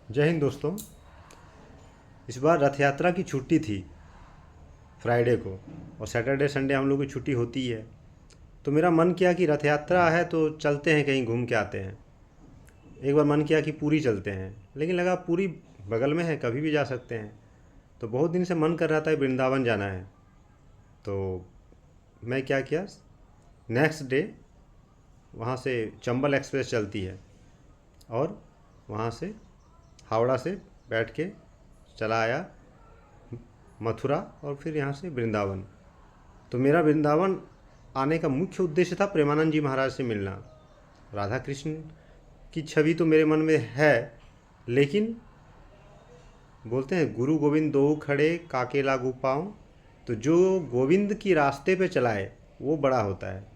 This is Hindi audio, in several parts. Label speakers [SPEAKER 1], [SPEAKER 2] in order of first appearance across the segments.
[SPEAKER 1] जय हिंद दोस्तों। इस बार रथ यात्रा की छुट्टी थी फ्राइडे को, और सैटरडे संडे हम लोग की छुट्टी होती है। तो मेरा मन किया कि रथ यात्रा है तो चलते हैं, कहीं घूम के आते हैं। एक बार मन किया कि पुरी चलते हैं, लेकिन लगा पुरी बगल में है, कभी भी जा सकते हैं। तो बहुत दिन से मन कर रहा था कि वृंदावन जाना है। तो मैं क्या किया, नेक्स्ट डे वहाँ से चंबल एक्सप्रेस चलती है और वहाँ से हावड़ा से बैठ के चला आया मथुरा और फिर यहाँ से वृंदावन। तो मेरा वृंदावन आने का मुख्य उद्देश्य था प्रेमानंद जी महाराज से मिलना। राधा कृष्ण की छवि तो मेरे मन में है, लेकिन बोलते हैं गुरु गोविंद दो खड़े काके लागू पाँव। तो जो गोविंद की रास्ते पे चलाए वो बड़ा होता है।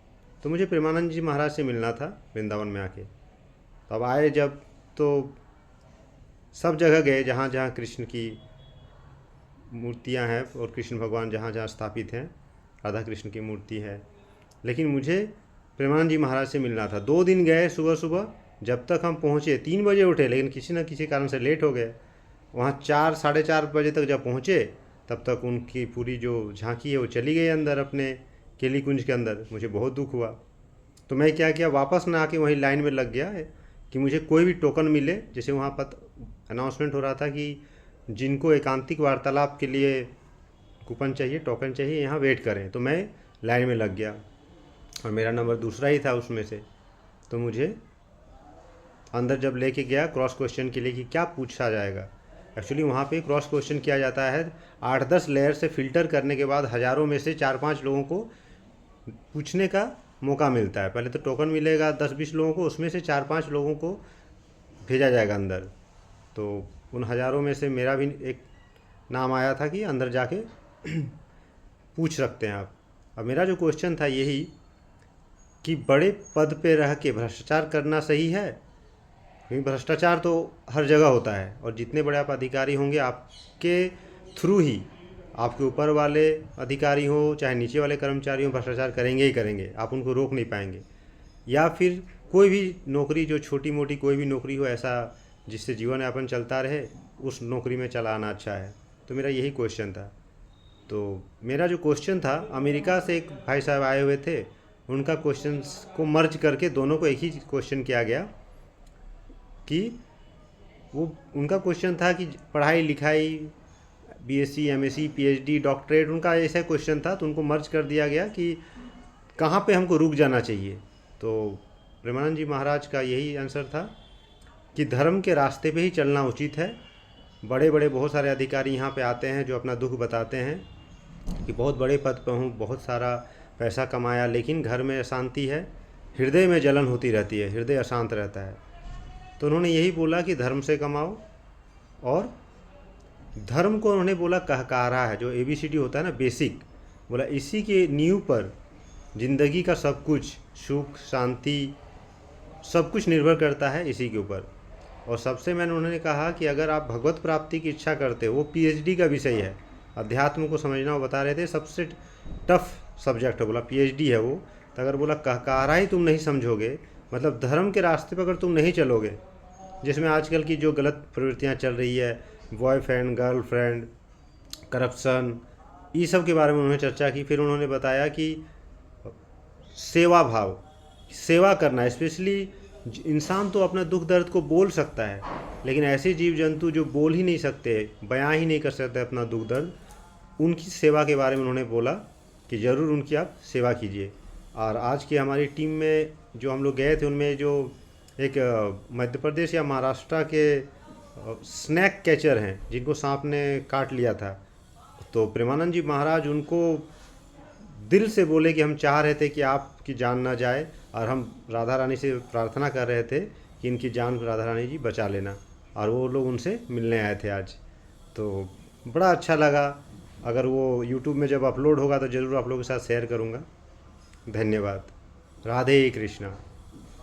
[SPEAKER 1] तो मुझे प्रेमानंद जी महाराज से मिलना था वृंदावन में आके। तब आए जब, तो सब जगह गए जहाँ जहाँ कृष्ण की मूर्तियाँ हैं और कृष्ण भगवान जहाँ जहाँ स्थापित हैं, राधा कृष्ण की मूर्ति है। लेकिन मुझे प्रेमानंद जी महाराज से मिलना था। 2 दिन गए सुबह सुबह, जब तक हम पहुँचे 3 बजे उठे, लेकिन किसी न किसी कारण से लेट हो गए। वहाँ 4 साढ़े 4 बजे तक जब पहुँचे, तब तक उनकी पूरी जो झांकी है वो चली गई अंदर अपने केली कुंज के अंदर। मुझे बहुत दुख हुआ। तो मैं क्या किया, वापस ना आके वहीं लाइन में लग गया है कि मुझे कोई भी टोकन मिले। जैसे वहाँ पर अनाउंसमेंट हो रहा था कि जिनको एकांतिक वार्तालाप के लिए कूपन चाहिए, टोकन चाहिए, यहाँ वेट करें। तो मैं लाइन में लग गया और मेरा नंबर दूसरा ही था उसमें से। तो मुझे अंदर जब लेके गया क्रॉस क्वेश्चन के लिए कि क्या पूछा जाएगा, एक्चुअली वहाँ पे क्रॉस क्वेश्चन किया जाता है। 8-10 लेयर से फ़िल्टर करने के बाद हज़ारों में से 4-5 लोगों को पूछने का मौका मिलता है। पहले तो टोकन मिलेगा 10-20 लोगों को, उसमें से 4-5 लोगों को भेजा जाएगा अंदर। तो उन हज़ारों में से मेरा भी एक नाम आया था कि अंदर जाके पूछ सकते हैं आप। अब मेरा जो क्वेश्चन था यही कि बड़े पद पे रह के भ्रष्टाचार करना सही है? क्योंकि भ्रष्टाचार तो हर जगह होता है, और जितने बड़े आप अधिकारी होंगे आपके थ्रू ही आपके ऊपर वाले अधिकारी हो चाहे नीचे वाले कर्मचारी हो, भ्रष्टाचार करेंगे ही करेंगे, आप उनको रोक नहीं पाएंगे। या फिर कोई भी नौकरी जो छोटी मोटी कोई भी नौकरी हो, ऐसा जिससे जीवन यापन चलता रहे, उस नौकरी में चला आना अच्छा है। तो मेरा यही क्वेश्चन था। तो मेरा जो क्वेश्चन था, अमेरिका से एक भाई साहब आए हुए थे, उनका क्वेश्चन को मर्ज करके दोनों को एक ही क्वेश्चन किया गया कि वो उनका क्वेश्चन था कि पढ़ाई लिखाई, बीएससी एमएससी पीएचडी डॉक्टरेट, उनका ऐसा क्वेश्चन था। तो उनको मर्ज कर दिया गया कि कहाँ पे हमको रुक जाना चाहिए। तो प्रेमानंद जी महाराज का यही आंसर था कि धर्म के रास्ते पे ही चलना उचित है। बड़े बड़े बहुत सारे अधिकारी यहाँ पे आते हैं जो अपना दुख बताते हैं कि बहुत बड़े पद पर हूँ, बहुत सारा पैसा कमाया, लेकिन घर में अशांति है, हृदय में जलन होती रहती है, हृदय अशांत रहता है। तो उन्होंने यही बोला कि धर्म से कमाओ, और धर्म को उन्होंने बोला कहकारा है, जो एबीसीडी होता है ना, बेसिक, बोला इसी के नींव पर ज़िंदगी का सब कुछ, सुख शांति सब कुछ निर्भर करता है इसी के ऊपर। और सबसे मैंने उन्होंने कहा कि अगर आप भगवत प्राप्ति की इच्छा करते हो, वो पीएचडी का विषय है, अध्यात्म को समझना, वो बता रहे थे सबसे टफ सब्जेक्ट है, बोला पीएचडी है वो। तो अगर बोला कहकारा ही तुम नहीं समझोगे, मतलब धर्म के रास्ते पर अगर तुम नहीं चलोगे, जिसमें आजकल की जो गलत प्रवृत्तियाँ चल रही है, बॉयफ्रेंड गर्लफ्रेंड करप्शन, ये सब के बारे में उन्होंने चर्चा की। फिर उन्होंने बताया कि सेवा भाव, सेवा करना, स्पेशली इंसान तो अपना दुख दर्द को बोल सकता है, लेकिन ऐसे जीव जंतु जो बोल ही नहीं सकते, बयां ही नहीं कर सकते अपना दुख दर्द, उनकी सेवा के बारे में उन्होंने बोला कि ज़रूर उनकी आप सेवा कीजिए। और आज की हमारी टीम में जो हम लोग गए थे, उनमें जो एक मध्य प्रदेश या महाराष्ट्र के स्नैक कैचर हैं जिनको सांप ने काट लिया था, तो प्रेमानंद जी महाराज उनको दिल से बोले कि हम चाह रहे थे कि आपकी जान ना जाए, और हम राधा रानी से प्रार्थना कर रहे थे कि इनकी जान राधा रानी जी बचा लेना। और वो लोग उनसे मिलने आए थे आज। तो बड़ा अच्छा लगा। अगर वो यूट्यूब में जब अपलोड होगा तो ज़रूर आप लोगों के साथ शेयर करूँगा। धन्यवाद। राधे कृष्णा।